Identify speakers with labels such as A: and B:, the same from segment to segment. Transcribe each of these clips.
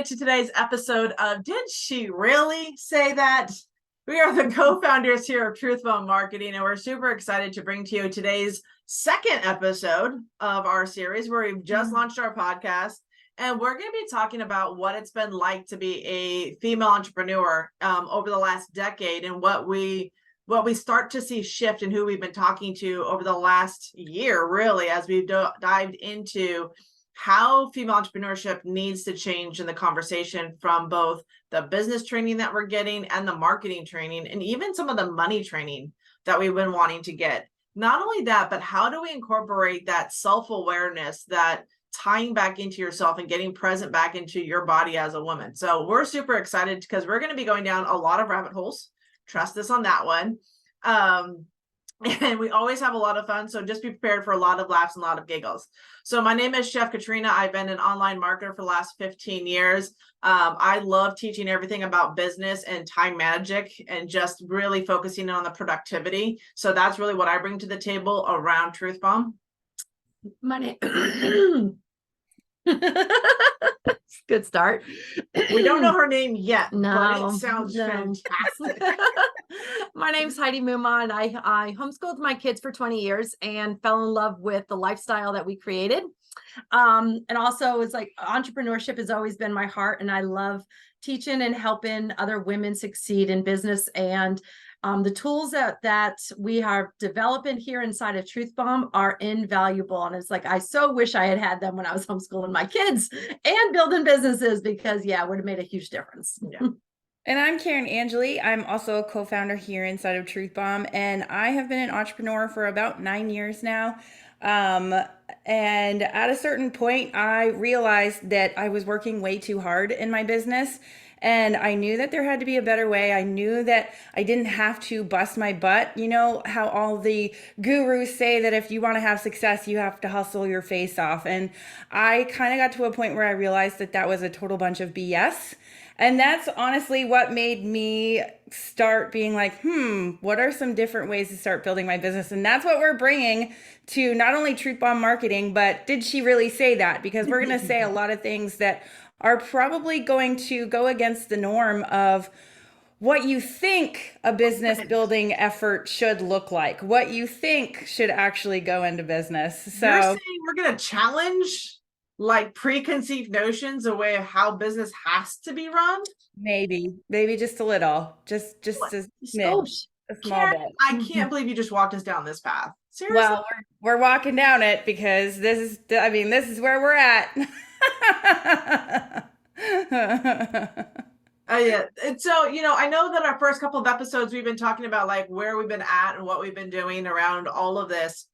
A: To today's episode of Did She Really Say That? We are the co-founders here of Truth Bomb Marketing, and we're super excited to bring to you today's second episode of our series where we've just launched our podcast. And we're going to be talking about what it's been like to be a female entrepreneur over the last decade, and what we start to see shift in who we've been talking to over the last year, really, as we've dived into how female entrepreneurship needs to change in the conversation, from both the business training that we're getting and the marketing training, and even some of the money training that we've been wanting to get. Not only that, but how do we incorporate that self-awareness, that tying back into yourself and getting present back into your body as a woman. So we're super excited because we're going to be going down a lot of rabbit holes. Trust us on that one. And we always have a lot of fun. So just be prepared for a lot of laughs and a lot of giggles. So my name is Chef Katrina. I've been an online marketer for the last 15 years. I love teaching everything about business and time magic, and just really focusing on the productivity. So that's really what I bring to the table around Truth Bomb.
B: My name. Good start.
A: We don't know her name yet,
B: No,
A: but it sounds fantastic.
B: My name's Heidi Muma, and I homeschooled my kids for 20 years and fell in love with the lifestyle that we created. And also, it's like entrepreneurship has always been my heart, and I love teaching and helping other women succeed in business. And the tools that we are developing here inside of Truth Bomb are invaluable. And it's like, I so wish I had them when I was homeschooling my kids and building businesses, because it would have made a huge difference.
A: Yeah.
C: And I'm Karen Angeli. I'm also a co-founder here inside of Truth Bomb, and I have been an entrepreneur for about 9 years now. And at a certain point, I realized that I was working way too hard in my business. And I knew that there had to be a better way. I knew that I didn't have to bust my butt. You know how all the gurus say that if you want to have success, you have to hustle your face off. And I kind of got to a point where I realized that that was a total bunch of BS. And that's honestly what made me start being like, what are some different ways to start building my business? And that's what we're bringing to not only Truth Bomb Marketing, but Did She Really Say That? Because we're going to say a lot of things that are probably going to go against the norm of what you think a business building effort should look like, what you think should actually go into business. So
A: you're saying we're going to challenge like preconceived notions of way of how business has to be run?
C: Maybe just a little, just a smidge, a small
A: Karen,
C: bit.
A: I can't believe you just walked us down this path. Seriously?
C: Well, we're walking down it because this is where we're at.
A: Yeah. And so, I know that our first couple of episodes, we've been talking about like where we've been at and what we've been doing around all of this.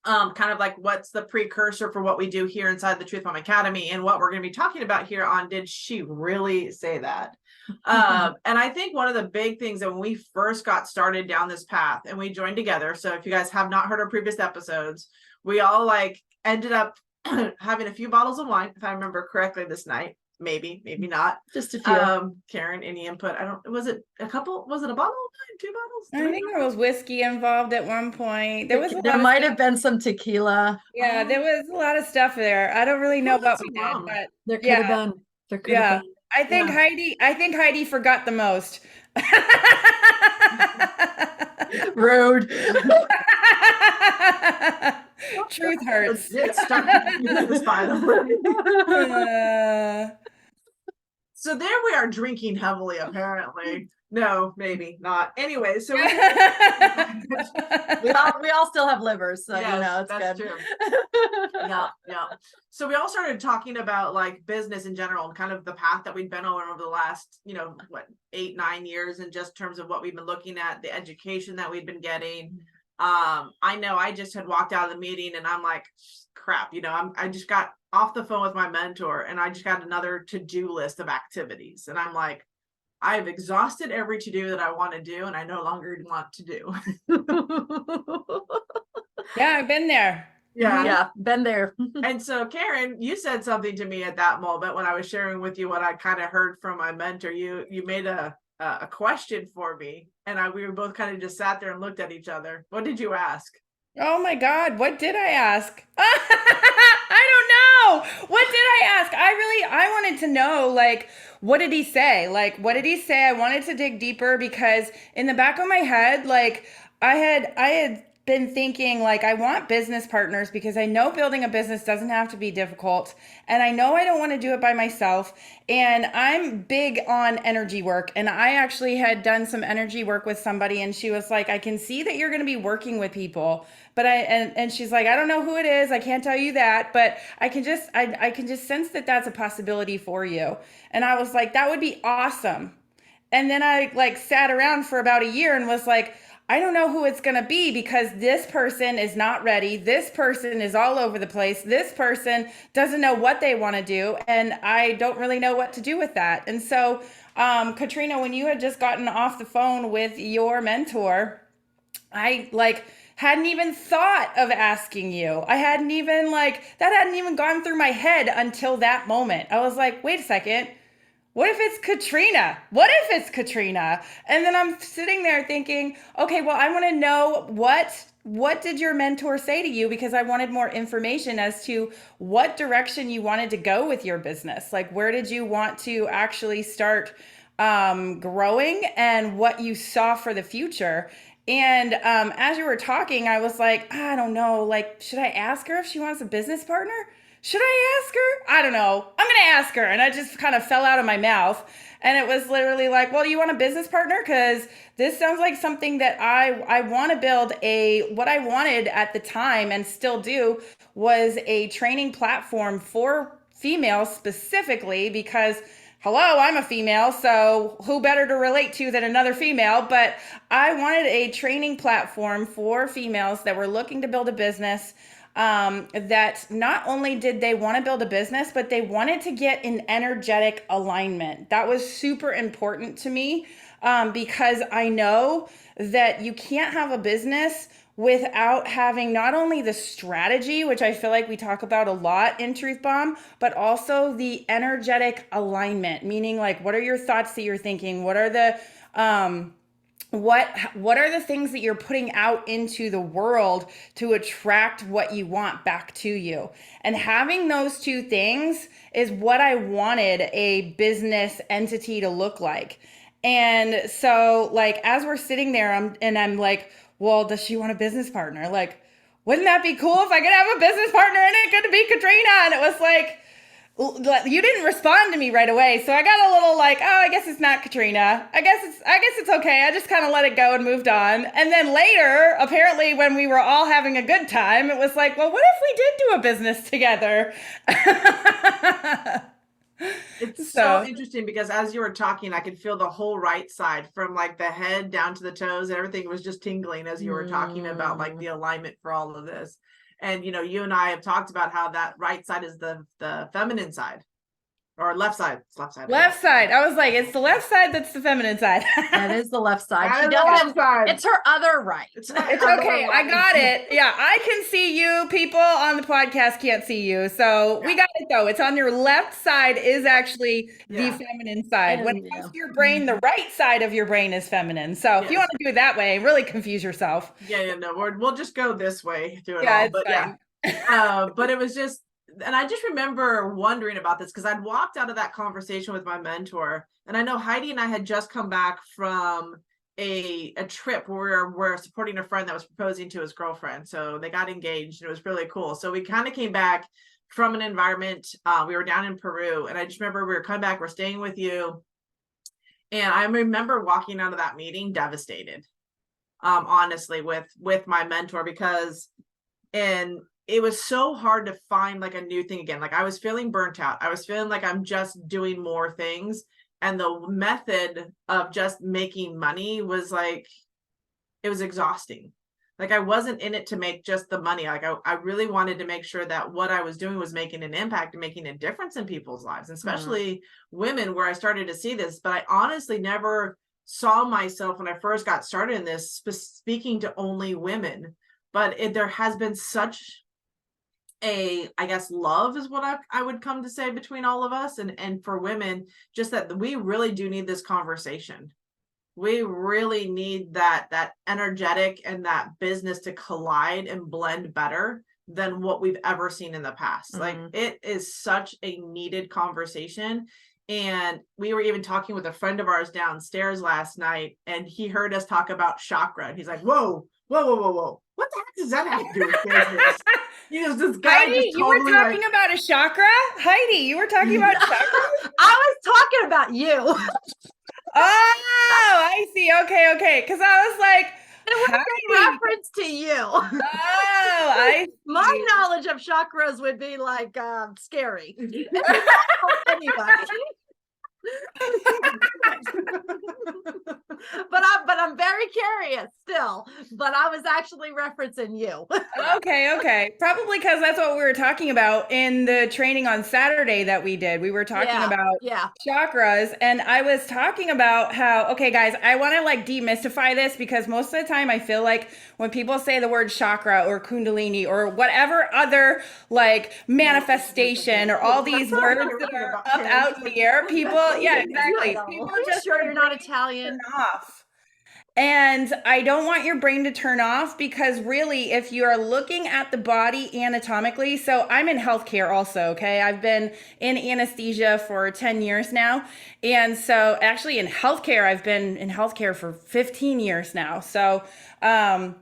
A: Kind of like what's the precursor for what we do here inside the Truth Bomb Academy, and what we're going to be talking about here on Did She Really Say That? And I think one of the big things that when we first got started down this path and we joined together, so if you guys have not heard our previous episodes, we all like ended up having a few bottles of wine, if I remember correctly, this night. Maybe not.
B: Just a few.
A: Karen, any input? Was it a bottle of wine, 2 bottles?
C: I think there was whiskey involved at one point.
B: There might have been some tequila.
C: Yeah, there was a lot of stuff there. I don't really know what we did, but
B: there could have been. There could have been.
C: I think Heidi forgot the most.
A: Rude.
C: Truth hurts.
A: So there we are, drinking heavily, apparently. No, maybe not. Anyway, so we
B: all still have livers, so
A: yes,
B: it's
A: that's
B: good.
A: True. Yeah. So we all started talking about like business in general and kind of the path that we've been on over the last, 8-9 years, in just terms of what we've been looking at, the education that we've been getting. I know I just had walked out of the meeting and I'm like, crap, I just got off the phone with my mentor and I just got another to-do list of activities. And I'm like, I've exhausted every to-do that I want to do, and I no longer want to do.
C: Yeah, I've been there.
B: Yeah, been there.
A: And so, Karen, you said something to me at that moment when I was sharing with you what I kind of heard from my mentor. You made a question for me, and we were both kind of just sat there and looked at each other. What did you ask?
C: Oh my God, what did I ask? I don't know. What did I ask? I wanted to know, like, what did he say? Like, what did he say? I wanted to dig deeper because in the back of my head, like, I had been thinking, like, I want business partners because I know building a business doesn't have to be difficult. And I know I don't want to do it by myself. And I'm big on energy work. And I actually had done some energy work with somebody, and she was like, I can see that you're going to be working with people. But and she's like, I don't know who it is. I can't tell you that, but I can just sense that that's a possibility for you. And I was like, that would be awesome. And then I like sat around for about a year and was like, I don't know who it's going to be because this person is not ready. This person is all over the place. This person doesn't know what they want to do. And I don't really know what to do with that. And so, Katrina, when you had just gotten off the phone with your mentor, I like hadn't even thought of asking you. I hadn't even that hadn't even gone through my head until that moment. I was like, wait a second. What if it's Katrina? What if it's Katrina? And then I'm sitting there thinking, okay, well, I want to know what did your mentor say to you? Because I wanted more information as to what direction you wanted to go with your business. Like, where did you want to actually start growing and what you saw for the future? And as you were talking, I was like, I don't know, like, should I ask her if she wants a business partner? Should I ask her? I don't know. I'm going to ask her. And I just kind of fell out of my mouth. And it was literally like, well, you want a business partner? Because this sounds like something that I want to build what I wanted at the time and still do was a training platform for females specifically because hello, I'm a female, so who better to relate to than another female? But I wanted a training platform for females that were looking to build a business that not only did they want to build a business, but they wanted to get an energetic alignment. That was super important to me because I know that you can't have a business without having not only the strategy, which I feel like we talk about a lot in Truth Bomb, but also the energetic alignment, meaning like, what are your thoughts that you're thinking? What are the, what are the things that you're putting out into the world to attract what you want back to you? And having those two things is what I wanted a business entity to look like. And so like, as we're sitting there, I'm like, well, does she want a business partner? Like, wouldn't that be cool if I could have a business partner and it could be Katrina? And it was like, you didn't respond to me right away. So I got a little like, oh, I guess it's not Katrina. I guess it's okay. I just kind of let it go and moved on. And then later, apparently when we were all having a good time, it was like, well, what if we did do a business together?
A: It's so interesting because as you were talking, I could feel the whole right side from like the head down to the toes, and everything was just tingling as you were talking about like the alignment for all of this. And you know, you and I have talked about how that right side is the feminine side. Or left side. It's left side.
C: Left side. I was like, it's the left side that's the feminine side.
B: That is the left side.
A: She does left side.
B: It's her other right.
A: It's
C: okay. I got it. Yeah, I can see you. People on the podcast can't see you. So we got it though. It's on your left side is actually the feminine side. When it comes to your brain, the right side of your brain is feminine. So if you want to do it that way, really confuse yourself.
A: No, we'll just go this way through it all. But but it was just, and I just remember wondering about this because I'd walked out of that conversation with my mentor, and I know Heidi and I had just come back from a trip where we're supporting a friend that was proposing to his girlfriend. So they got engaged and it was really cool. So we kind of came back from an environment. We were down in Peru, and I just remember we were coming back, we're staying with you. And I remember walking out of that meeting devastated, honestly, with my mentor, because it was so hard to find like a new thing again. Like I was feeling burnt out. I was feeling like I'm just doing more things. And the method of just making money was like, it was exhausting. Like I wasn't in it to make just the money. Like I really wanted to make sure that what I was doing was making an impact and making a difference in people's lives, especially women, where I started to see this. But I honestly never saw myself when I first got started in this speaking to only women. But there has been such I guess love is what I would come to say between all of us, and for women, just that we really do need this conversation. We really need that energetic and that business to collide and blend better, than what we've ever seen in the past. Like it is such a needed conversation. And we were even talking with a friend of ours downstairs last night, and he heard us talk about chakra, and he's like, whoa, whoa, whoa, whoa, whoa. What the heck does that have to do with business? You know, this guy
C: Heidi,
A: just
C: you were
A: totally
C: talking about a chakra? Heidi, you were talking about chakra?
B: I was talking about you.
C: Oh, I see. Okay. Because I was like,
B: It was in reference to you.
C: Oh, I see.
B: My knowledge of chakras would be like scary. Anybody. but I'm very curious still. But I was actually referencing you.
C: Okay. Probably because that's what we were talking about in the training on Saturday that we did. We were talking about chakras, and I was talking about how, okay, guys, I want to like demystify this, because most of the time I feel like when people say the word chakra or kundalini or whatever other like manifestation or all these words that are up out in the air, people, exactly. People just
B: sure you're not Italian.
C: Off. And I don't want your brain to turn off, because really, if you are looking at the body anatomically, so I'm in healthcare also, okay? I've been in anesthesia for 10 years now. And so actually in healthcare, I've been in healthcare for 15 years now. So I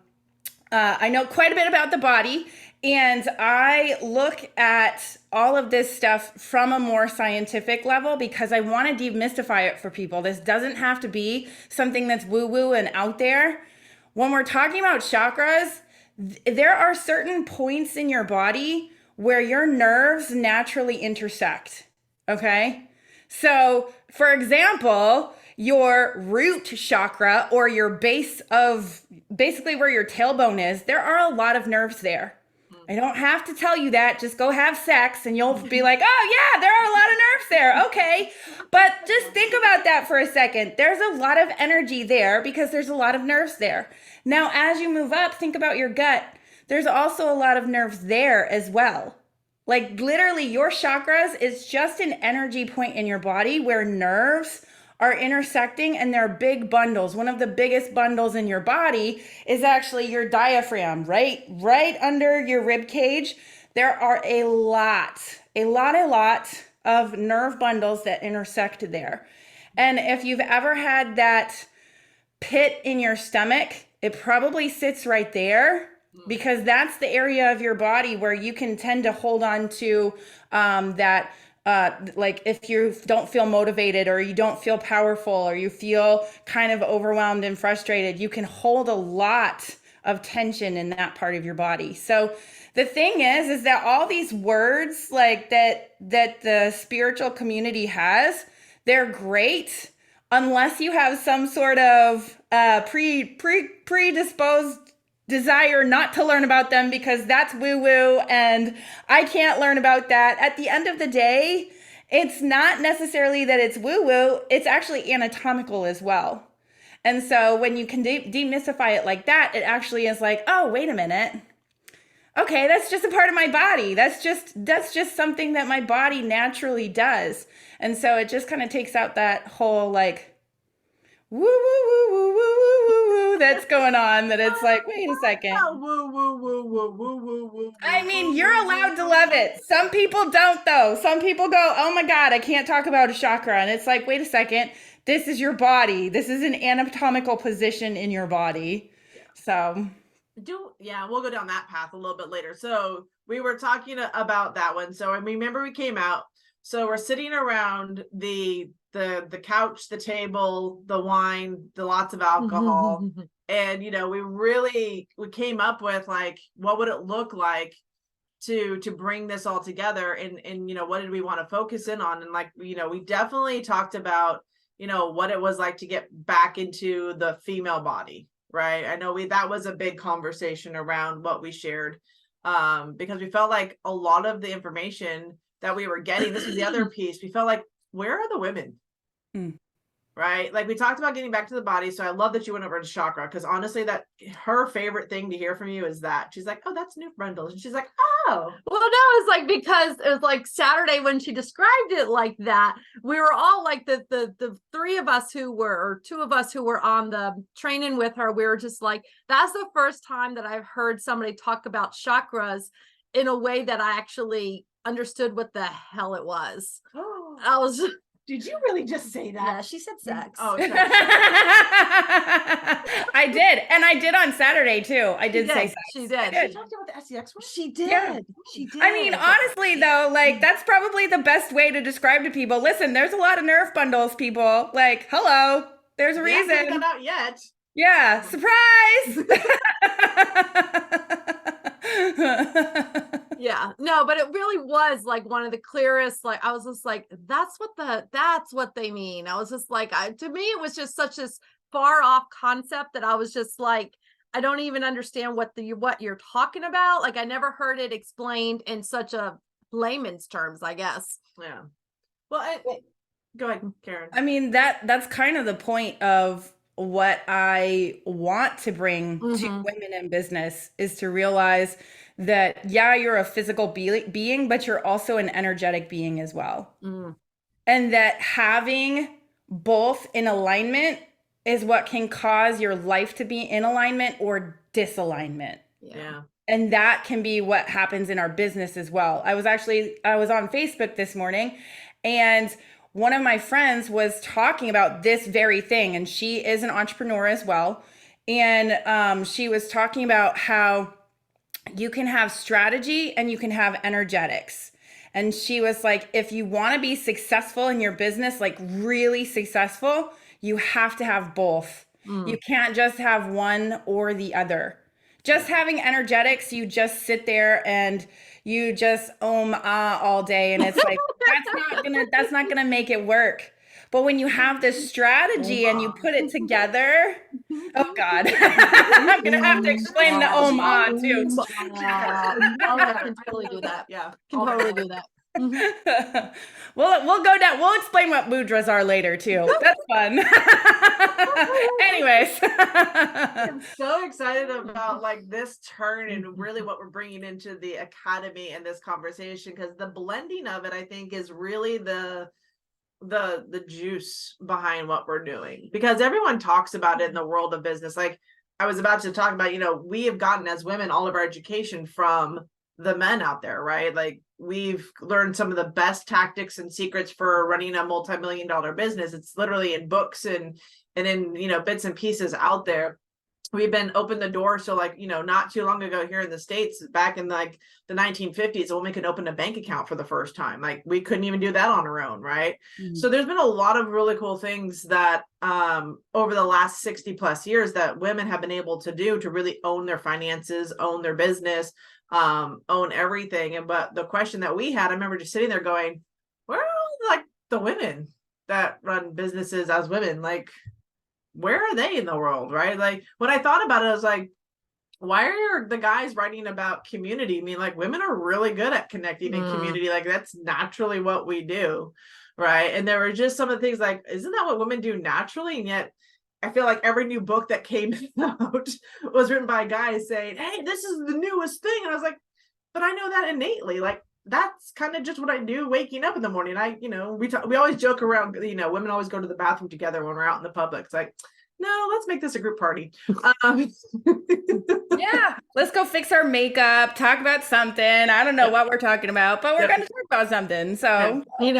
C: know quite a bit about the body. And I look at all of this stuff from a more scientific level, because I want to demystify it for people. This doesn't have to be something that's woo-woo and out there. When we're talking about chakras, there are certain points in your body where your nerves naturally intersect, okay? So, for example, your root chakra, or your base of basically where your tailbone is, there are a lot of nerves there. I don't have to tell you that. Just go have sex and you'll be like, oh yeah, there are a lot of nerves there. Okay. But just think about that for a second. There's a lot of energy there because there's a lot of nerves there. Now, as you move up, think about your gut. There's also a lot of nerves there as well. Like literally your chakras is just an energy point in your body where nerves are intersecting, and they're big bundles. One of the biggest bundles in your body is actually your diaphragm, right under your rib cage. There are a lot of nerve bundles that intersect there. And if you've ever had that pit in your stomach, it probably sits right there, because that's the area of your body where you can tend to hold on to that. Like if you don't feel motivated, or you don't feel powerful, or you feel kind of overwhelmed and frustrated, you can hold a lot of tension in that part of your body. So the thing is that all these words like that the spiritual community has, they're great unless you have some sort of predisposed desire not to learn about them, because that's woo-woo and I can't learn about that. At the end of the day, it's not necessarily that it's woo-woo, it's actually anatomical as well. And so when you can demystify it like that, it actually is like, oh, wait a minute. Okay, that's just a part of my body. That's just something that my body naturally does. And so it just kind of takes out that whole like woo woo woo woo woo woo woo that's going on, that it's like, wait a second.
A: Woo woo woo woo woo woo woo.
C: I mean, you're allowed to love it. Some people don't though. Some people go, oh my God, I can't talk about a chakra. And it's like, wait a second. This is your body. This is an anatomical position in your body. So
A: we'll go down that path a little bit later. So we were talking about that one. So I remember we came out. So we're sitting around the couch, the table, the wine, the lots of alcohol. And, we came up with like, what would it look like to bring this all together? And, what did we want to focus in on? And like, we definitely talked about, what it was like to get back into the female body, right? I know that was a big conversation around what we shared, because we felt like a lot of the information that we were getting, this was the other piece, we felt like, where are the women? right? Like we talked about getting back to the body. So I love that you went over to chakra, because honestly, that her favorite thing to hear from you is that she's like, oh, that's new bundles. And she's like, oh,
B: Well, no, it's like because it was like Saturday when she described it like that. We were all like the three of us who were, or two of us who were on the training with her. We were just like, that's the first time that I've heard somebody talk about chakras in a way that I actually understood what the hell it was. I was.
A: did you really just say that?
B: Yeah, she said sex.
A: Oh,
C: I did. And I did on Saturday too. I did say sex.
B: She did.
A: She talked about the SEX one?
B: She did.
C: Yeah.
B: She did.
C: I mean, honestly, though, like that's probably the best way to describe to people. Listen, there's a lot of Nerf bundles, people. Like, hello, there's a
A: We haven't
C: reason.
A: got out yet.
C: Yeah, surprise.
B: Yeah, no, but it really was like one of the clearest, like I was just like, that's what they mean. I was just like, to me, it was just such this far off concept that I was just like, I don't even understand what you're talking about. Like I never heard it explained in such a layman's terms, I guess.
A: Yeah. Well, go ahead, Karen.
C: I mean, that's kind of the point of what I want to bring to women in business is to realize that, yeah, you're a physical being, but you're also an energetic being as well. And that having both in alignment is what can cause your life to be in alignment or disalignment.
A: Yeah.
C: And that can be what happens in our business as well. I was on Facebook this morning, and one of my friends was talking about this very thing, and she is an entrepreneur as well. And she was talking about how you can have strategy and you can have energetics. And she was like, if you want to be successful in your business, like really successful, you have to have both. You can't just have one or the other. Just having energetics, you just sit there and you just all day, and it's like that's not gonna make it work. But when you have this strategy and you put it together, oh God, I'm gonna have to explain the too.
B: I can totally do that.
A: Yeah.
B: Can totally do that.
C: We'll go down. We'll explain what mudras are later too. That's fun. Anyways,
A: I'm so excited about like this turn and really what we're bringing into the academy and this conversation, because the blending of it, I think, is really the juice behind what we're doing, because everyone talks about it in the world of business. Like I was about to talk about, we have gotten as women all of our education from the men out there, right? Like we've learned some of the best tactics and secrets for running a multi-million-dollar business. It's literally in books and in, bits and pieces out there. We've been open the door. So like, not too long ago here in the States, back in like the 1950s, a woman could open a bank account for the first time. Like we couldn't even do that on our own. Right. So there's been a lot of really cool things that over the last 60 plus years that women have been able to do to really own their finances, own their business, own everything. But the question that we had, I remember just sitting there going, where are all like the women that run businesses as women? Like, where are they in the world? Right. Like when I thought about it, I was like, why are the guys writing about community? I mean, like women are really good at connecting in community. Like that's naturally what we do. Right. And there were just some of the things like, isn't that what women do naturally? And yet I feel like every new book that came out was written by guys saying, hey, this is the newest thing. And I was like, but I know that innately. Like that's kind of just what I do waking up in the morning. We always joke around, women always go to the bathroom together when we're out in the public. It's like, no, let's make this a group party.
C: Yeah, let's go fix our makeup, talk about something. I don't know what we're talking about, but we're going to talk about something. So,
B: in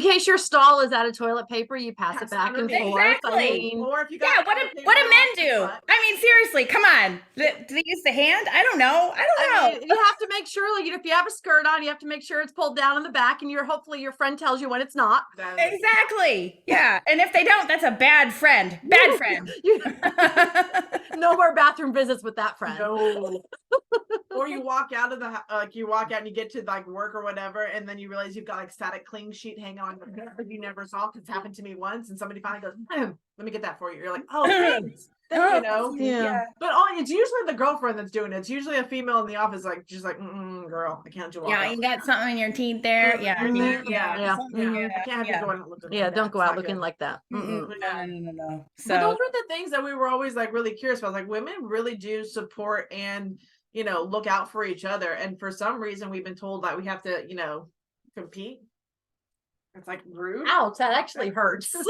B: case your stall is out of toilet paper, you pass it back and forth.
C: Exactly. Or if you got what do men do? I mean, seriously, come on. Do they use the hand? I don't know.
B: I mean, you have to make sure, like, if you have a skirt on, you have to make sure it's pulled down in the back, and hopefully your friend tells you when it's not.
C: Exactly. Yeah. And if they don't, that's a bad friend. Bad friend.
B: No more bathroom visits with that friend.
A: No. Or you walk out of you walk out and you get to like work or whatever, and then you realize you've got like static cling sheet hanging on your hair that you never saw. It's happened to me once, and somebody finally goes, let me get that for you. You're like, oh, thanks. you know.
B: Yeah.
A: But it's usually the girlfriend that's doing it. It's usually a female in the office, like just like, girl, I can't do walk
C: Yeah,
A: out.
C: you got something in your teeth there. Yeah,
A: Yeah.
C: something,
A: I can't have you going out looking like that.
B: Don't go
A: It's
B: out
A: not
B: looking
A: good.
B: like that.
C: no.
A: But those
C: So
A: were the things that we were always like really curious about. Like women really do support and, look out for each other. And for some reason we've been told that we have to, compete. It's like rude.
B: Ouch, that actually hurts.
C: in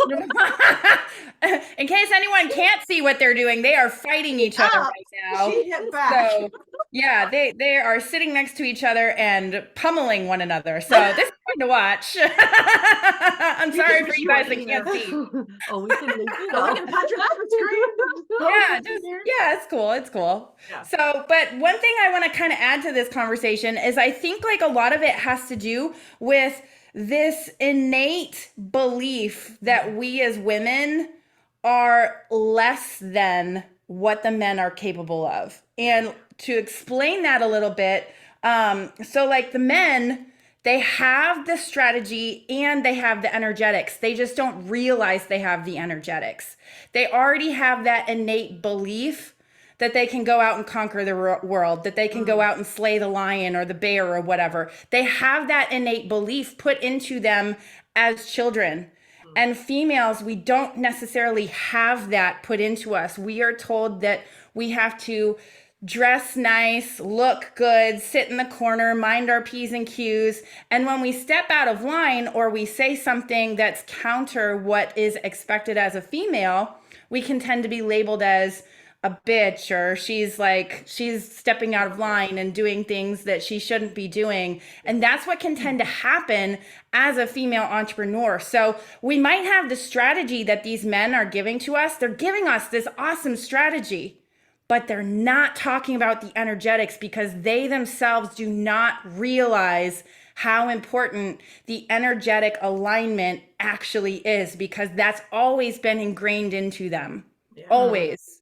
C: case anyone can't see what they're doing, they are fighting each other right now.
A: She hit back.
C: So yeah, they are sitting next to each other and pummeling one another. So this is fun to watch. I'm sorry for you guys that can't see.
B: Oh, we can leave it
A: We can punch it up and scream.
C: Yeah, it's cool. It's cool.
A: Yeah.
C: So, but one thing I want to kind of add to this conversation is I think like a lot of it has to do with this innate belief that we as women are less than what the men are capable of. And to explain that a little bit, so like the men, they have the strategy and they have the energetics. They just don't realize they have the energetics. They already have that innate belief that they can go out and conquer the world, that they can go out and slay the lion or the bear or whatever. They have that innate belief put into them as children. And females, we don't necessarily have that put into us. We are told that we have to dress nice, look good, sit in the corner, mind our P's and Q's. And when we step out of line or we say something that's counter what is expected as a female, we can tend to be labeled as a bitch, or she's stepping out of line and doing things that she shouldn't be doing. And that's what can tend to happen as a female entrepreneur. So we might have the strategy that these men are giving to us. They're giving us this awesome strategy, but they're not talking about the energetics because they themselves do not realize how important the energetic alignment actually is, because that's always been ingrained into them. Always.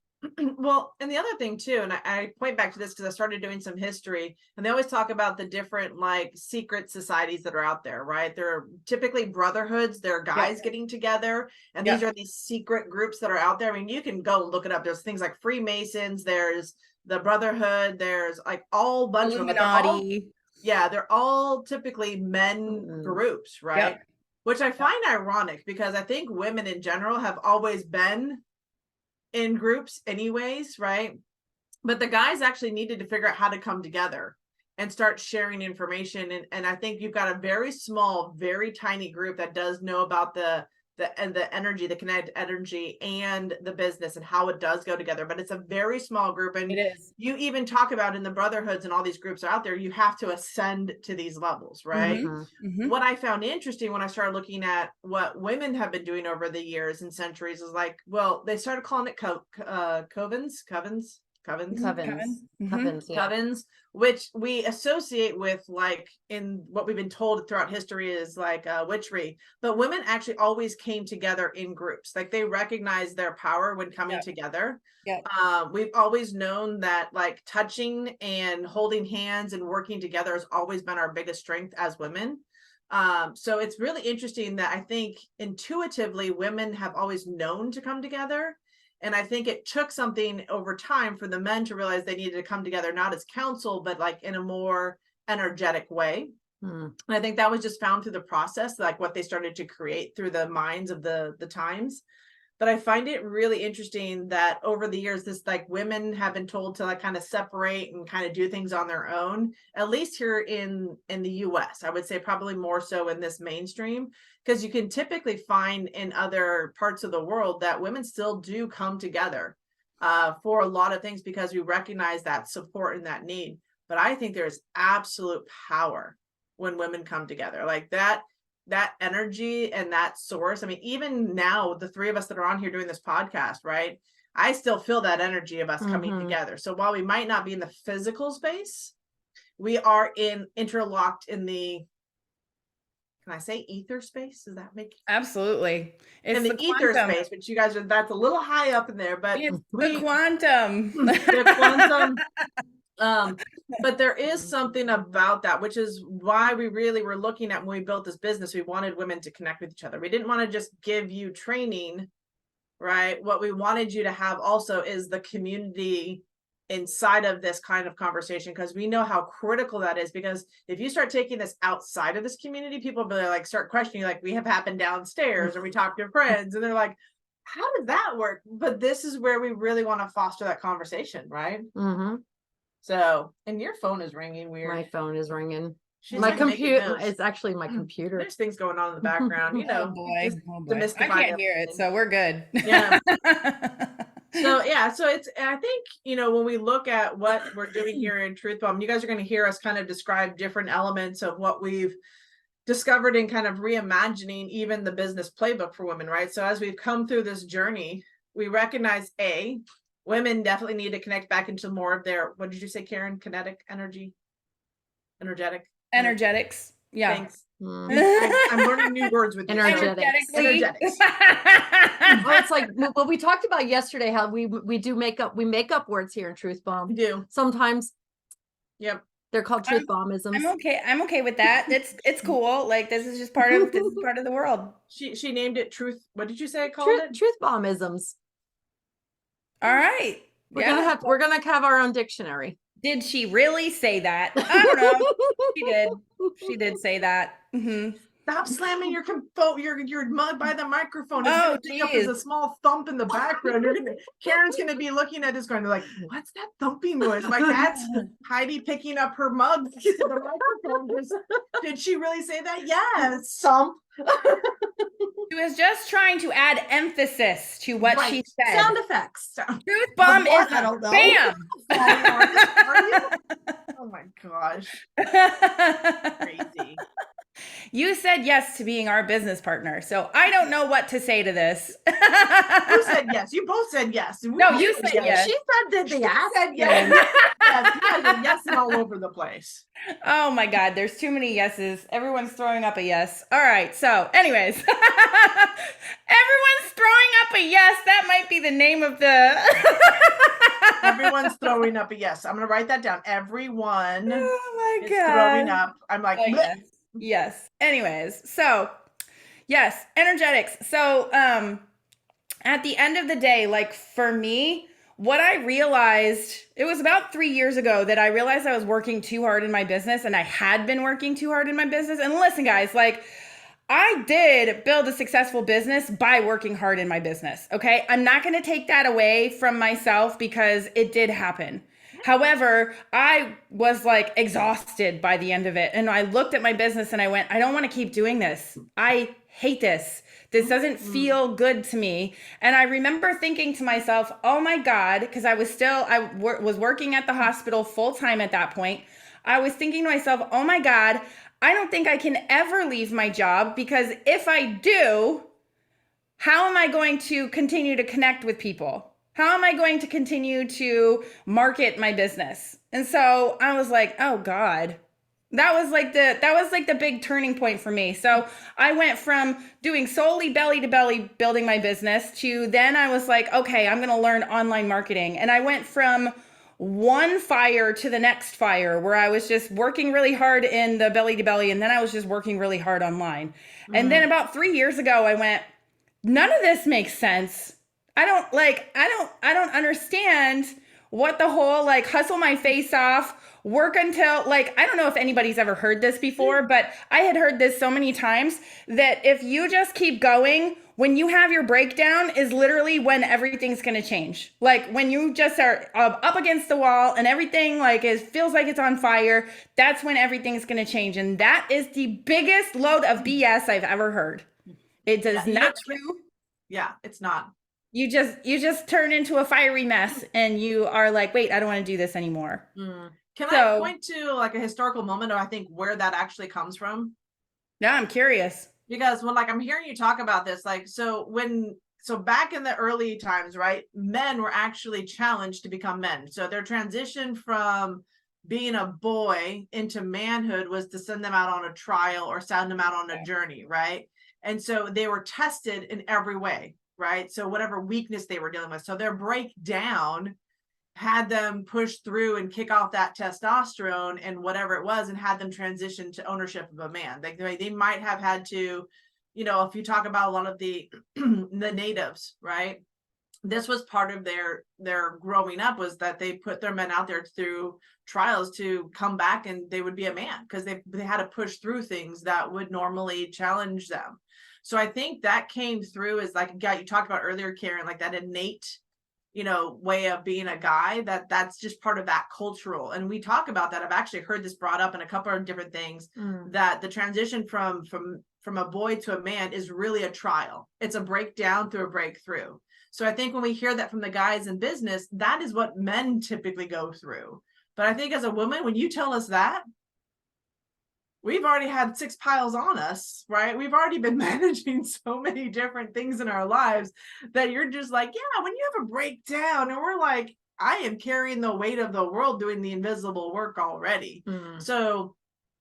A: Well, and the other thing too, and I point back to this because I started doing some history, and they always talk about the different like secret societies that are out there, right? They're typically brotherhoods. They're guys getting together, and these are these secret groups that are out there. I mean, you can go and look it up. There's things like Freemasons, there's the Brotherhood, there's like all bunch of them. They're all typically men groups, right? Which I find ironic because I think women in general have always been in groups anyways, right? But the guys actually needed to figure out how to come together and start sharing information. And I think you've got a very small, very tiny group that does know about the energy, the kinetic energy and the business and how it does go together. But it's a very small group. And
C: it is.
A: You even talk about in the brotherhoods and all these groups are out there, you have to ascend to these levels, right? What I found interesting when I started looking at what women have been doing over the years and centuries is like, well, they started calling it covens, which we associate with like in what we've been told throughout history is like witchery, but women actually always came together in groups. Like they recognized their power when coming together. We've always known that like touching and holding hands and working together has always been our biggest strength as women. So it's really interesting that I think intuitively women have always known to come together. And I think it took something over time for the men to realize they needed to come together, not as counsel, but like in a more energetic way. And I think that was just found through the process, like what they started to create through the minds of the times. But I find it really interesting that over the years, this like women have been told to like kind of separate and kind of do things on their own, at least here in the US. I would say probably more so in this mainstream, because you can typically find in other parts of the world that women still do come together for a lot of things because we recognize that support and that need. But I think there's absolute power when women come together like that energy and that source. I mean, even now, the three of us that are on here doing this podcast, right? I still feel that energy of us coming together. So while we might not be in the physical space, we are interlocked in the, can I say ether space? Does that make
C: Absolutely.
A: It's in the ether space, which you guys are, that's a little high up in there, but
C: it's the quantum.
A: The quantum. But there is something about that, which is why we really were looking at when we built this business. We wanted women to connect with each other. We didn't want to just give you training right? What we wanted you to have also is the community inside of this kind of conversation, because we know how critical that is. Because if you start taking this outside of this community, people will be like, start questioning, like, we have happened downstairs, or we talk to friends, and they're like, how does that work? But this is where we really want to foster that conversation, right?
B: Mm-hmm.
A: So, and your phone is ringing weird.
B: My phone is ringing.
A: She's
B: My
A: like making
B: computer,
A: notes.
B: it's actually my computer.
A: There's things going on in the background, you know.
C: Oh boy.
A: just
C: Oh boy. I
A: demystify
C: can't hear it,
A: everything.
C: so we're good.
A: Yeah. So yeah, so it's, I think, you know, when we look at what we're doing here in Truth Bomb, you guys are going to hear us kind of describe different elements of what we've discovered in kind of reimagining even the business playbook for women, right? So as we've come through this journey, we recognize women definitely need to connect back into more of their, what did you say, Karen? Kinetic energy? Energetic?
C: Energetics. Yeah.
A: Thanks.
B: Mm.
A: I'm learning new words with you.
B: Energetics.
A: Energetics.
B: Well, it's like what we talked about yesterday, how we make up words here in Truth
A: We
B: Bomb.
A: do.
B: Sometimes
A: Yep.
B: they're called truth bombisms.
C: I'm okay with that. It's cool. Like this is part of the world.
A: She named it Truth. What did you say it called it?
B: Truth bombisms.
C: All right.
B: We're gonna have our own dictionary.
C: Did she really say that? I don't know. She did. She did say that. Mm-hmm.
A: Stop slamming your mug by the microphone. It's
C: Oh,
A: gonna pick up as a small thump in the background. Karen's gonna be looking at this, going to like, what's that thumping noise? I'm like, that's Heidi picking up her mug to the microphone. Did she really say that? Yes, thump.
C: She was just trying to add emphasis to what she said.
B: Sound effects.
C: Truth bomb is bam.
A: Are you? Oh my gosh. Crazy.
C: You said yes to being our business partner, so I don't know what to say to this.
A: Who said yes? You both said yes.
C: No, you said yes.
B: She said did the ass.
A: Said yes. Yes, you guys are yesing all over the place.
C: Oh my God, there's too many yeses. Everyone's throwing up a yes. All right, so anyways, everyone's throwing up a yes. That might be the name of the...
A: Everyone's throwing up a yes. I'm going to write that down. Everyone
C: oh my
A: is
C: God.
A: throwing up. I'm like,
C: yes. Yes. Anyways, so yes, energetics. So at the end of the day, like for me, what I realized, it was about 3 years ago that I realized I was working too hard in my business, and I had been working too hard in my business. And listen, guys, like I did build a successful business by working hard in my business. Okay. I'm not going to take that away from myself because it did happen. However, I was like exhausted by the end of it. And I looked at my business and I went, I don't want to keep doing this. I hate this. This doesn't feel good to me. And I remember thinking to myself, oh my God, because I was working at the hospital full time at that point. I was thinking to myself, oh my God, I don't think I can ever leave my job, because if I do, how am I going to continue to connect with people? How am I going to continue to market my business? And so I was like, oh God, that was like the big turning point for me. So I went from doing solely belly to belly building my business to then I was like, okay, I'm going to learn online marketing. And I went from one fire to the next fire, where I was just working really hard in the belly to belly. And then I was just working really hard online. And then about 3 years ago, I went, none of this makes sense. I don't understand what the whole like hustle my face off, work until like, I don't know if anybody's ever heard this before, but I had heard this so many times that if you just keep going, when you have your breakdown is literally when everything's going to change. Like when you just are up against the wall and everything like feels like it's on fire, that's when everything's going to change. And that is the biggest load of BS I've ever heard. It does not true.
A: Yeah, it's not.
C: You just turn into a fiery mess and you are like, wait, I don't want to do this anymore.
A: Can I point to like a historical moment, or I think where that actually comes from?
C: Yeah, I'm curious.
A: Because when like I'm hearing you talk about this, like so back in the early times, right, men were actually challenged to become men. So their transition from being a boy into manhood was to send them out on a trial or send them out on a journey, right? And so they were tested in every way. Right. So whatever weakness they were dealing with. So their breakdown had them push through and kick off that testosterone and whatever it was, and had them transition to ownership of a man. They might have had to, you know, if you talk about a lot of the the natives, right? This was part of their growing up, was that they put their men out there through trials to come back and they would be a man, because they had to push through things that would normally challenge them. So I think that came through as like a guy you talked about earlier, Karen, like that innate, you know, way of being a guy, that's just part of that cultural. And we talk about that. I've actually heard this brought up in a couple of different things, that the transition from a boy to a man is really a trial. It's a breakdown through a breakthrough. So I think when we hear that from the guys in business, that is what men typically go through. But I think as a woman, when you tell us that, we've already had 6 piles on us, right? We've already been managing so many different things in our lives that you're just like, yeah, when you have a breakdown, and we're like, I am carrying the weight of the world doing the invisible work already. So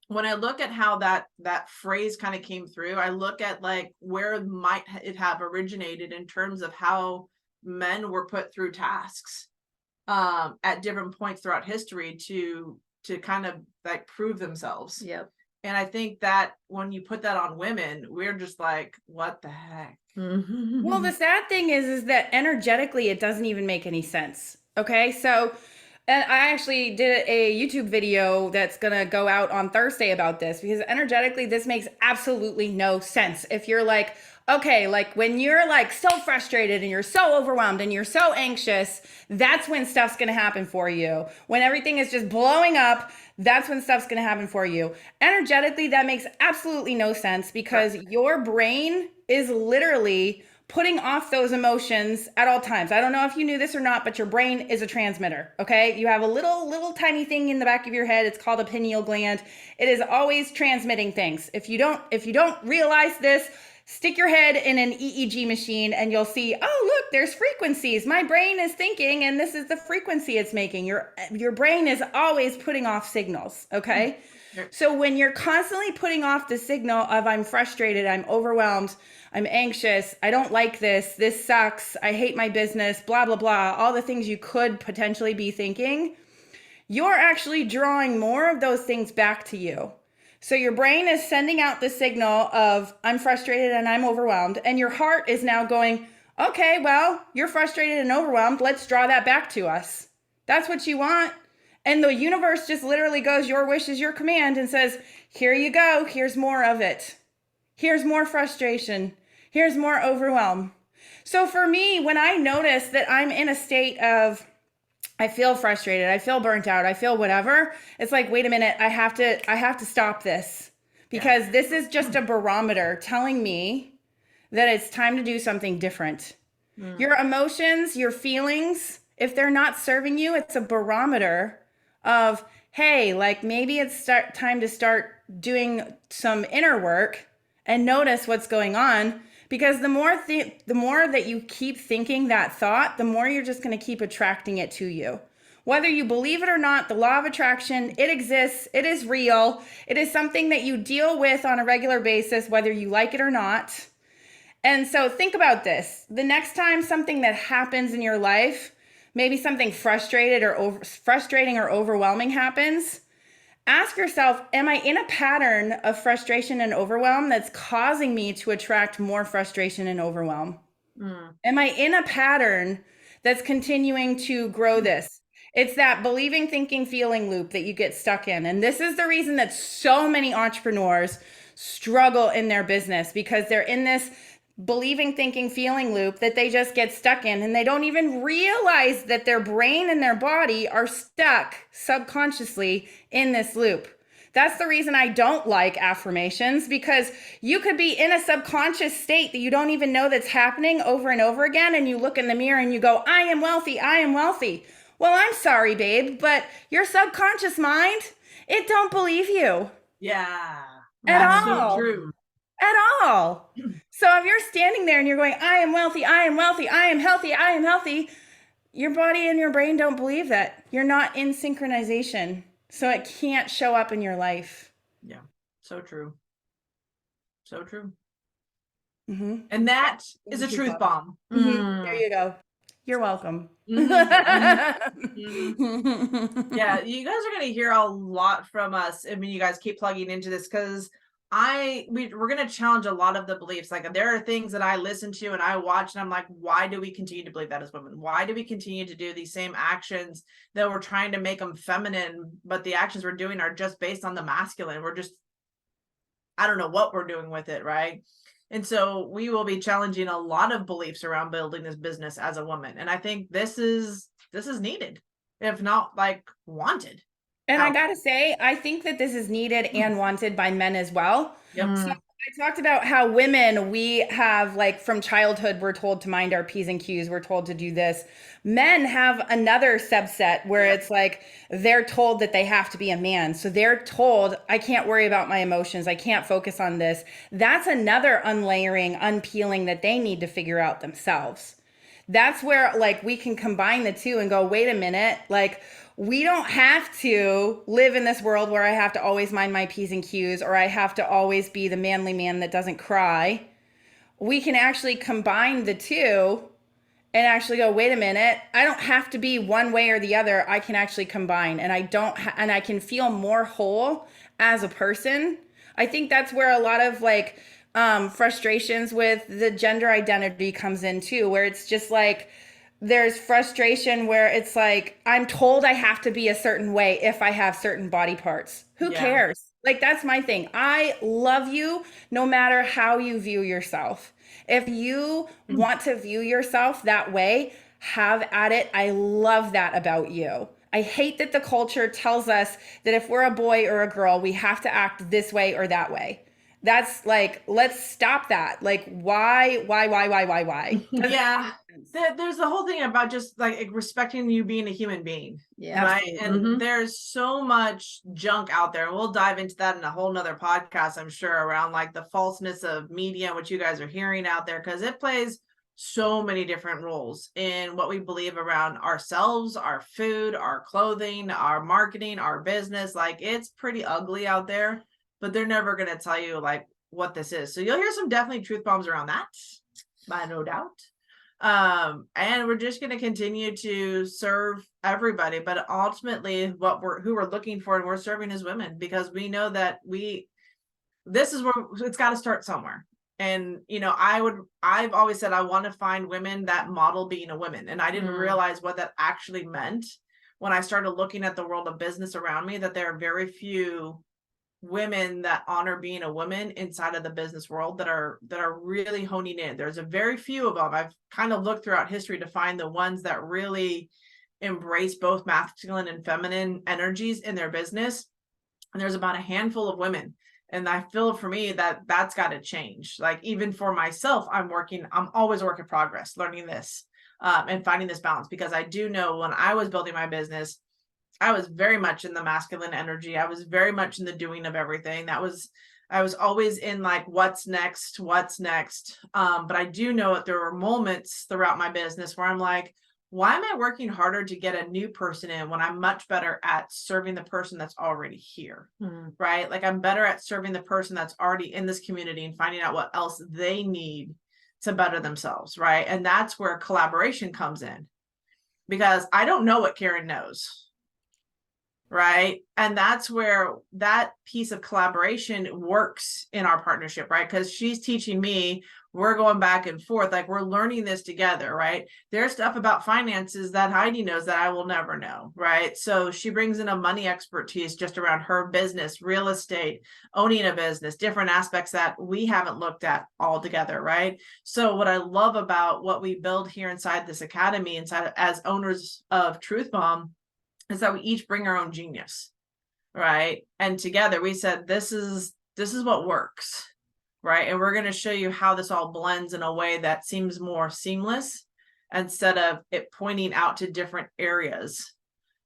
A: when I look at how that phrase kind of came through, I look at like where might it have originated in terms of how men were put through tasks at different points throughout history to kind of like prove themselves.
B: Yep.
A: And I think that when you put that on women, we're just like, what the heck?
C: Well, the sad thing is that energetically, it doesn't even make any sense. Okay. So, and I actually did a YouTube video that's going to go out on Thursday about this, because energetically, this makes absolutely no sense. If you're like, okay, like when you're like so frustrated and you're so overwhelmed and you're so anxious, that's when stuff's going to happen for you. When everything is just blowing up, that's when stuff's going to happen for you. Energetically, that makes absolutely no sense, because your brain is literally putting off those emotions at all times. I don't know if you knew this or not, but your brain is a transmitter, okay? You have a little tiny thing in the back of your head. It's called a pineal gland. It is always transmitting things. If you don't realize this, stick your head in an EEG machine and you'll see, oh, look, there's frequencies. My brain is thinking, and this is the frequency it's making. Your brain is always putting off signals, okay? So when you're constantly putting off the signal of I'm frustrated, I'm overwhelmed, I'm anxious, I don't like this sucks, I hate my business, blah, blah, blah, all the things you could potentially be thinking, you're actually drawing more of those things back to you. So your brain is sending out the signal of I'm frustrated and I'm overwhelmed, and your heart is now going, okay, well, you're frustrated and overwhelmed, let's draw that back to us. That's what you want. And the universe just literally goes, your wish is your command, and says, here you go. Here's more of it. Here's more frustration. Here's more overwhelm. So for me, when I notice that I'm in a state of, I feel frustrated, I feel burnt out, I feel whatever, it's like, wait a minute, I have to stop this, because this is just a barometer telling me that it's time to do something different. Your emotions, your feelings, if they're not serving you, it's a barometer of, hey, like maybe it's time to start doing some inner work and notice what's going on. Because the more that you keep thinking that thought, the more you're just going to keep attracting it to you. Whether you believe it or not, the law of attraction, it exists, it is real. It is something that you deal with on a regular basis, whether you like it or not. And so think about this. The next time something that happens in your life, maybe something frustrating or overwhelming happens, ask yourself, am I in a pattern of frustration and overwhelm that's causing me to attract more frustration and overwhelm? Am I in a pattern that's continuing to grow this? It's that believing, thinking, feeling loop that you get stuck in. And this is the reason that so many entrepreneurs struggle in their business, because they're in this believing, thinking, feeling loop that they just get stuck in, and they don't even realize that their brain and their body are stuck subconsciously in this loop. That's the reason I don't like affirmations, because you could be in a subconscious state that you don't even know that's happening over and over again, and you look in the mirror and you go, I am wealthy, I am wealthy. Well, I'm sorry, babe, but your subconscious mind, it don't believe you.
A: Yeah.
C: At
A: That's
C: all.
A: so true.
C: At all. So if you're standing there and you're going, I am wealthy, I am wealthy, I am healthy, I am healthy, your body and your brain don't believe that. You're not in synchronization. So it can't show up in your life.
A: Yeah. So true. So true.
C: Mm-hmm.
A: And that is a truth bomb.
C: Mm-hmm. There you go. You're welcome.
A: Yeah, you guys are going to hear a lot from us. I mean, you guys keep plugging into this, because we're going to challenge a lot of the beliefs. Like there are things that I listen to and I watch and I'm like, why do we continue to believe that as women? Why do we continue to do these same actions that we're trying to make them feminine, but the actions we're doing are just based on the masculine? We're just, I don't know what we're doing with it, right? And so we will be challenging a lot of beliefs around building this business as a woman. And I think this is needed, if not like wanted.
C: And I gotta say, I think that this is needed and wanted by men as well.
A: Yep.
C: So I talked about how women, we have like from childhood, we're told to mind our P's and Q's, we're told to do this. Men have another subset where it's like they're told that they have to be a man. So they're told, I can't worry about my emotions, I can't focus on this. That's another unlayering, unpeeling that they need to figure out themselves. That's where like we can combine the two and go, wait a minute, like we don't have to live in this world where I have to always mind my P's and Q's or I have to always be the manly man that doesn't cry. We can actually combine the two and actually go, wait a minute, I don't have to be one way or the other. I can actually combine and and I can feel more whole as a person. I think that's where a lot of like frustrations with the gender identity comes in too, where it's just like, there's frustration where it's like, I'm told I have to be a certain way if I have certain body parts. Who cares? Like, that's my thing. I love you no matter how you view yourself. If you want to view yourself that way, have at it. I love that about you. I hate that the culture tells us that if we're a boy or a girl, we have to act this way or that way. That's like, let's stop that. Like, why?
A: Yeah. There's the whole thing about just like respecting you being a human being.
B: Yeah.
A: Right. And there's so much junk out there. And we'll dive into that in a whole nother podcast, I'm sure, around like the falseness of media, what you guys are hearing out there, because it plays so many different roles in what we believe around ourselves, our food, our clothing, our marketing, our business. Like it's pretty ugly out there. But they're never going to tell you like what this is. So you'll hear some definitely truth bombs around that, by no doubt. And we're just going to continue to serve everybody, but ultimately who we're looking for and we're serving as women, because we know that this is where it's got to start somewhere. And, you know, I've always said, I want to find women that model being a woman. And I didn't realize what that actually meant when I started looking at the world of business around me, that there are very few women that honor being a woman inside of the business world that are really honing in. There's a very few of them. I've kind of looked throughout history to find the ones that really embrace both masculine and feminine energies in their business. And there's about a handful of women. And I feel for me that's got to change. Like even for myself, I'm always a work in progress, learning this and finding this balance, because I do know when I was building my business, I was very much in the masculine energy. I was very much in the doing of everything. I was always in like, what's next? But I do know that there were moments throughout my business where I'm like, why am I working harder to get a new person in when I'm much better at serving the person that's already here, right? Like I'm better at serving the person that's already in this community and finding out what else they need to better themselves, right? And that's where collaboration comes in, because I don't know what Karen knows. Right. And that's where that piece of collaboration works in our partnership, right? Because she's teaching me, we're going back and forth, like we're learning this together, right? There's stuff about finances that Heidi knows that I will never know, right? So she brings in a money expertise just around her business, real estate, owning a business, different aspects that we haven't looked at all together, right? So what I love about what we build here inside this academy, as owners of Truth Bomb, is that we each bring our own genius, right? And together we said, this is what works, right? And we're going to show you how this all blends in a way that seems more seamless, instead of it pointing out to different areas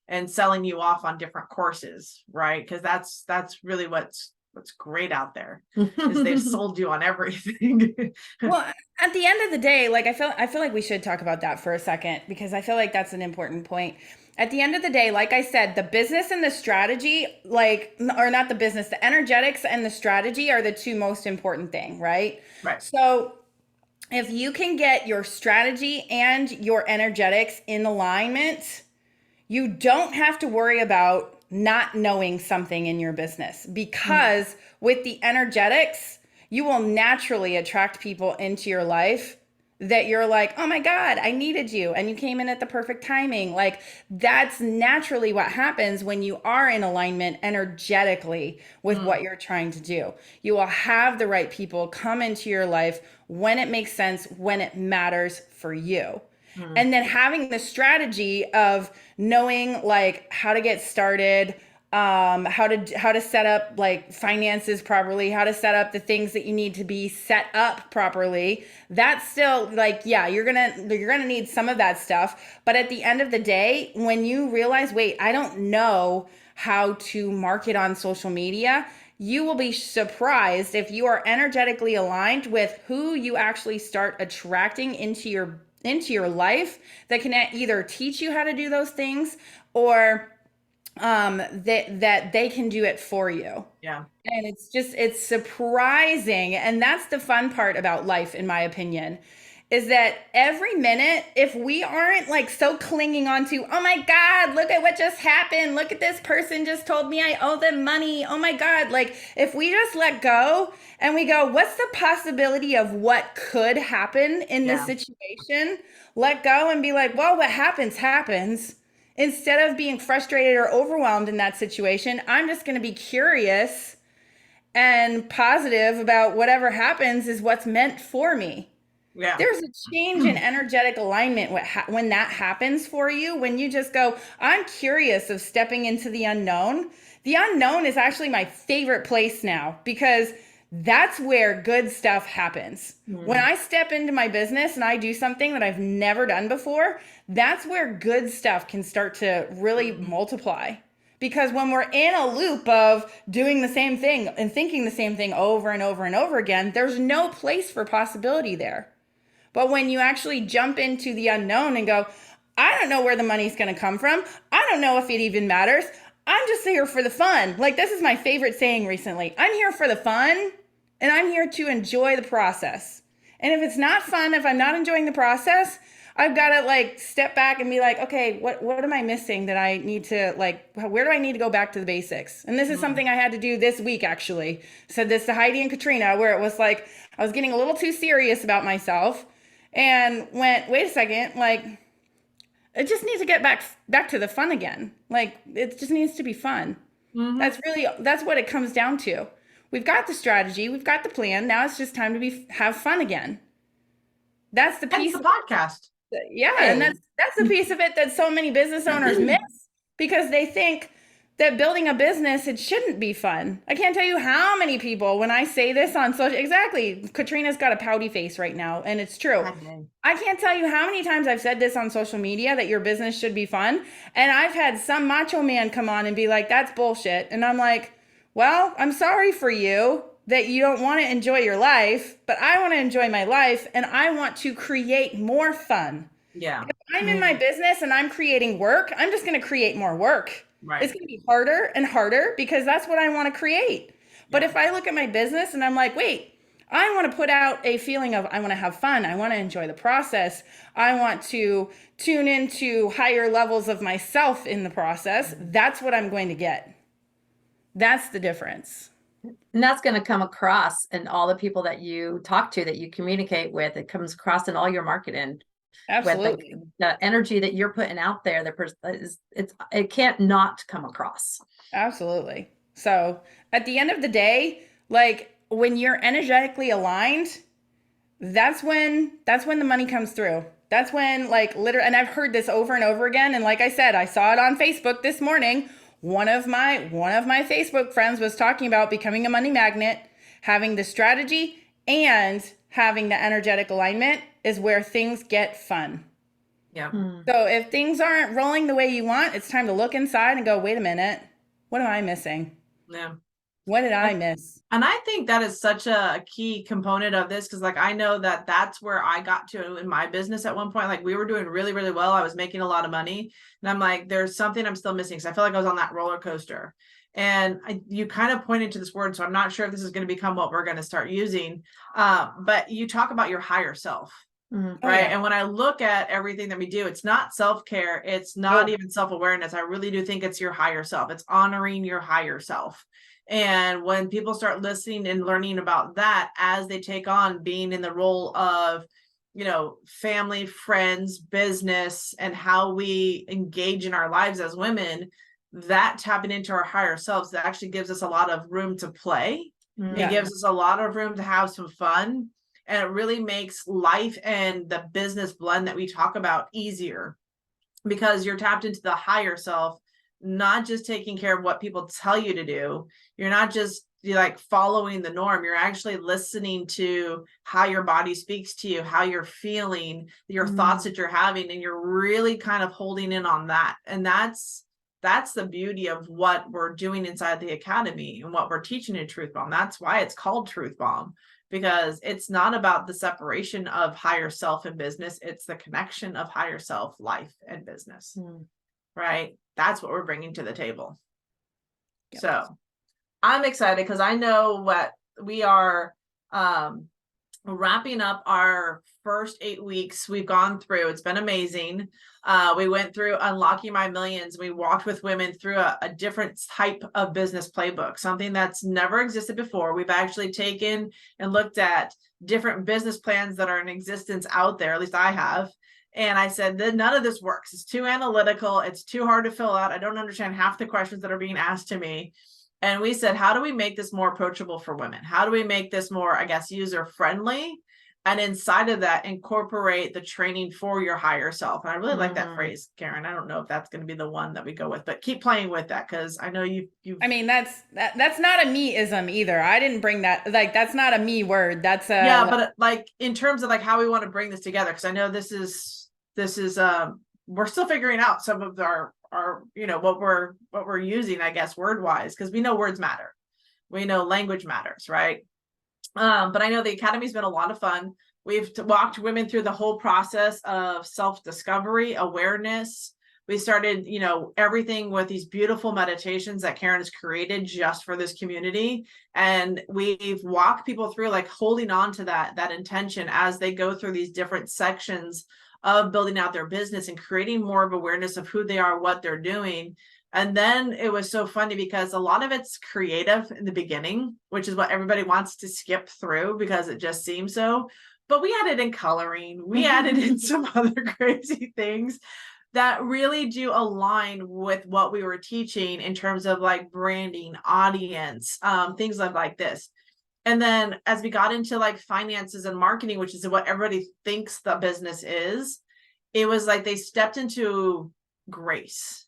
A: and selling you off on different courses, right? Because that's really what's great out there is they've sold you on everything.
C: Well, at the end of the day, like I feel like we should talk about that for a second, because I feel like that's an important point. At the end of the day, like I said, the business and the strategy, or not the business, the energetics and the strategy are the two most important thing, right?
A: Right.
C: So if you can get your strategy and your energetics in alignment, you don't have to worry about not knowing something in your business, because with the energetics, you will naturally attract people into your life that you're like, oh my God, I needed you. And you came in at the perfect timing. Like, that's naturally what happens when you are in alignment energetically with what you're trying to do. You will have the right people come into your life when it makes sense, when it matters for you. And then having the strategy of knowing like how to get started, how to set up like finances properly, how to set up the things that you need to be set up properly. That's still like, yeah, you're gonna need some of that stuff. But at the end of the day, when you realize, wait, I don't know how to market on social media, you will be surprised if you are energetically aligned with who you actually start attracting into your life that can either teach you how to do those things, or that they can do it for you.
A: Yeah.
C: And it's surprising. And that's the fun part about life, in my opinion, is that every minute, if we aren't like so clinging on to, oh my God, look at what just happened. Look at this person just told me I owe them money. Oh my God. Like, if we just let go and we go, what's the possibility of what could happen in this situation? Let go and be like, well, what happens, happens. Instead of being frustrated or overwhelmed in that situation, I'm just going to be curious and positive about whatever happens is what's meant for me.
A: Yeah.
C: There's a change in energetic alignment when that happens for you, when you just go, I'm curious of stepping into the unknown. The unknown is actually my favorite place now, because that's where good stuff happens. When I step into my business and I do something that I've never done before, that's where good stuff can start to really multiply. Because when we're in a loop of doing the same thing and thinking the same thing over and over and over again, there's no place for possibility there. But when you actually jump into the unknown and go, I don't know where the money's going to come from. I don't know if it even matters. I'm just here for the fun. Like, this is my favorite saying recently. I'm here for the fun, and I'm here to enjoy the process. And if it's not fun, if I'm not enjoying the process, I've got to like step back and be like, okay, what am I missing that I need to, like, where do I need to go back to the basics? And this is something I had to do this week, actually. Said this to Heidi and Katrina, where it was like, I was getting a little too serious about myself and went, wait a second, like, it just needs to get back to the fun again. Like, it just needs to be fun. That's what it comes down to. We've got the strategy, we've got the plan. Now it's just time to have fun again. That's the piece
A: of the podcast.
C: Yeah, and that's the piece of it that so many business owners miss, because they think that building a business, it shouldn't be fun. I can't tell you how many people, when I say this on social, exactly, Katrina's got a pouty face right now, and it's true. I can't tell you how many times I've said this on social media, that your business should be fun. And I've had some macho man come on and be like, that's bullshit. And I'm like, well, I'm sorry for you that you don't want to enjoy your life, but I want to enjoy my life, and I want to create more fun.
A: Yeah.
C: If I'm in my business and I'm creating work, I'm just going to create more work. Right. It's going to be harder and harder because that's what I want to create. But if I look at my business and I'm like, wait, I want to put out a feeling of, I want to have fun. I want to enjoy the process. I want to tune into higher levels of myself in the process. That's what I'm going to get. That's the difference.
B: And that's going to come across in all the people that you talk to, that you communicate with. It comes across in all your marketing.
C: Absolutely.
B: With the energy that you're putting out there, it can't not come across.
C: Absolutely. So at the end of the day, like, when you're energetically aligned, that's when the money comes through. That's when, like, literally, and I've heard this over and over again. And like I said, I saw it on Facebook this morning. One of my Facebook friends was talking about becoming a money magnet, having the strategy and having the energetic alignment is where things get fun.
A: Yeah.
C: So if things aren't rolling the way you want, it's time to look inside and go, wait a minute, what am I missing?
A: Yeah.
C: What did I miss?
A: And I think that is such a key component of this, because like I know that that's where I got to in my business at one point. Like, we were doing really, really well. I was making a lot of money, and I'm like, there's something I'm still missing. So I feel like I was on that roller coaster. And you kind of pointed to this word, so I'm not sure if this is going to become what we're going to start using. But you talk about your higher self.
B: Mhm.
C: Oh,
A: right?
C: yeah.
A: And when I look at everything that we do, it's not self-care, it's not
C: Nope.
A: even self-awareness. I really do think it's your higher self. It's honoring your higher self. And when people start listening and learning about that as they take on being in the role of, you know, family, friends, business, and how we engage in our lives as women, that tapping into our higher selves, that actually gives us a lot of room to play. It
C: Yeah.
A: gives us a lot of room to have some fun. And it really makes life and the business blend that we talk about easier, because you're tapped into the higher self, not just taking care of what people tell you to do. You're not just like following the norm. You're actually listening to how your body speaks to you, how you're feeling, your thoughts that you're having, and you're really kind of holding in on that. And that's the beauty of what we're doing inside the academy and what we're teaching in Truth Bomb. That's why it's called Truth Bomb, because it's not about the separation of higher self and business. It's the connection of higher self, life, and business, right? That's what we're bringing to the table.
C: Yep.
A: So I'm excited because I know what we are wrapping up our first 8 weeks. We've gone through, it's been amazing. We went through Unlocking My Millions. We walked with women through a different type of business playbook, something that's never existed before. We've actually taken and looked at different business plans that are in existence out there, at least I have. And I said that none of this works. It's too analytical. It's too hard to fill out. I don't understand half the questions that are being asked to me. And we said, how do we make this more approachable for women? How do we make this more, I guess, user friendly? And inside of that, incorporate the training for your higher self. And I really like that phrase, Karen. I don't know if that's going to be the one that we go with, but keep playing with that, because I know you.
C: I mean, that's not a me-ism either. I didn't bring that. Like, that's not a me word. That's a
A: Yeah, but like in terms of like how we want to bring this together, because I know this is we're still figuring out some of our you know what we're using, I guess, word wise, because we know words matter. We know language matters, right? But I know the Academy's been a lot of fun. We've walked women through the whole process of self-discovery, awareness. We started, you know, everything with these beautiful meditations that Karen has created just for this community. And we've walked people through like holding on to that intention as they go through these different sections of building out their business and creating more of awareness of who they are, what they're doing. And then it was so funny because a lot of it's creative in the beginning, which is what everybody wants to skip through because it just seems so. But we added in coloring, we added in some other crazy things that really do align with what we were teaching in terms of like branding, audience, things like this. And then as we got into like finances and marketing, which is what everybody thinks the business is, it was like they stepped into grace.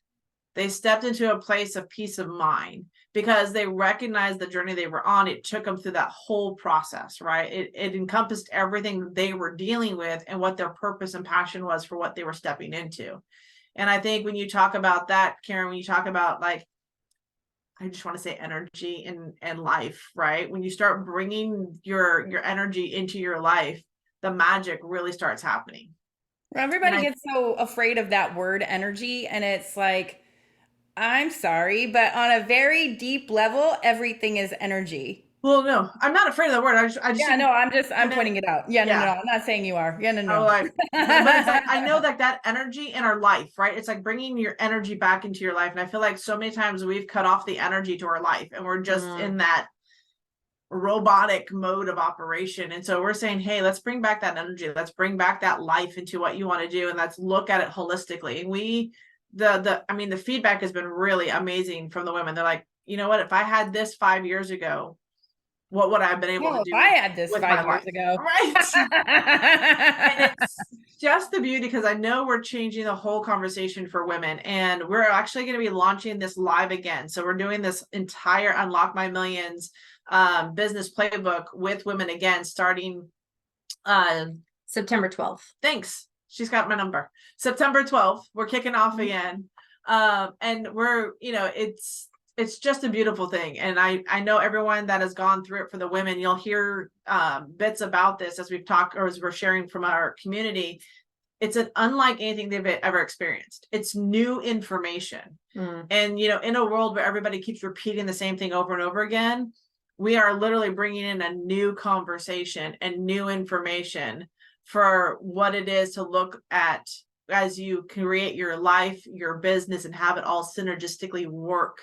A: They stepped into a place of peace of mind because they recognized the journey they were on. It took them through that whole process, right? It encompassed everything they were dealing with and what their purpose and passion was for what they were stepping into. And I think when you talk about that, Karen, when you talk about like, I just want to say energy and life, right? When you start bringing your energy into your life, the magic really starts happening.
C: Everybody gets so afraid of that word energy, and it's like, I'm sorry, but on a very deep level, everything is energy.
A: Well, no, I'm not afraid of the word. I just
C: Yeah, no, I'm pointing it out. Yeah, no, I'm not saying you are. Yeah, no.
A: Like, but it's like, I know that energy in our life, right? It's like bringing your energy back into your life. And I feel like so many times we've cut off the energy to our life and we're just in that robotic mode of operation. And so we're saying, hey, let's bring back that energy. Let's bring back that life into what you want to do. And let's look at it holistically. And I mean, the feedback has been really amazing from the women. They're like, you know what, if I had this 5 years ago, what would I have been able to do?
C: If I had this 5 years ago.
A: Right. And it's just the beauty, because I know we're changing the whole conversation for women, and we're actually going to be launching this live again. So we're doing this entire Unlock My Millions business playbook with women again, starting
B: September 12th.
A: Thanks. She's got my number. September 12th. We're kicking off again. And we're, you know, it's just a beautiful thing. And I know everyone that has gone through it for the women, you'll hear bits about this as we've talked or as we're sharing from our community. It's unlike anything they've ever experienced. It's new information. And, you know, in a world where everybody keeps repeating the same thing over and over again, we are literally bringing in a new conversation and new information for what it is to look at as you create your life, your business, and have it all synergistically work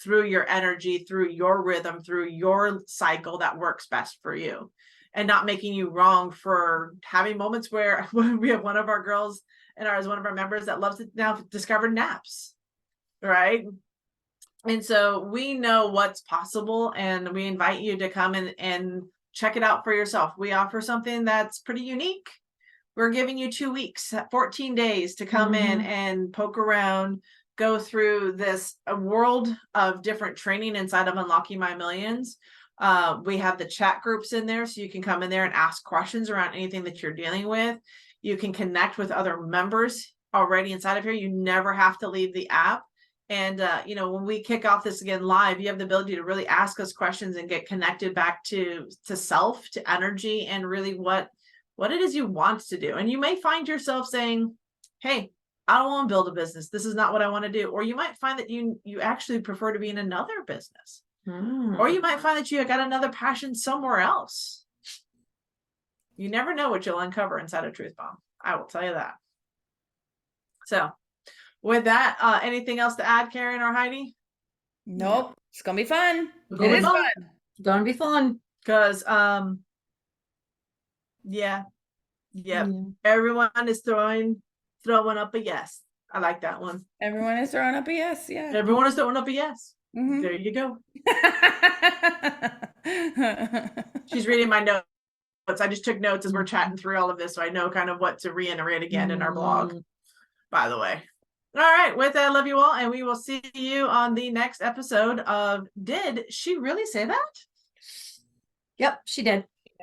A: through your energy, through your rhythm, through your cycle that works best for you, and not making you wrong for having moments where we have one of our girls and ours, one of our members that loves to now discover naps, right? And so we know what's possible, and we invite you to come in and check it out for yourself. We offer something that's pretty unique. We're giving you 2 weeks, 14 days to come in and poke around, go through this world of different training inside of Unlocking My Millions. We have the chat groups in there, so you can come in there and ask questions around anything that you're dealing with. You can connect with other members already inside of here. You never have to leave the app. And, when we kick off this again live, you have the ability to really ask us questions and get connected back to self, to energy, and really what it is you want to do. And you may find yourself saying, hey, I don't want to build a business. This is not what I want to do. Or you might find that you actually prefer to be in another business. Or you might find that you got another passion somewhere else. You never know what you'll uncover inside of Truth Bomb. I will tell you that. So with that, anything else to add, Karen or Heidi?
C: Nope. It's going to be fun.
A: It is fun.
B: It's going to be fun.
A: Because, everyone is throwing up a yes. I like that one.
C: Everyone is throwing up a yes. Yeah.
A: Everyone is throwing up a yes. There you go. She's reading my notes. I just took notes as we're chatting through all of this, so I know kind of what to reiterate again in our blog, by the way. All right. With that, I love you all, and we will see you on the next episode of Did She Really Say That?
B: Yep, she did.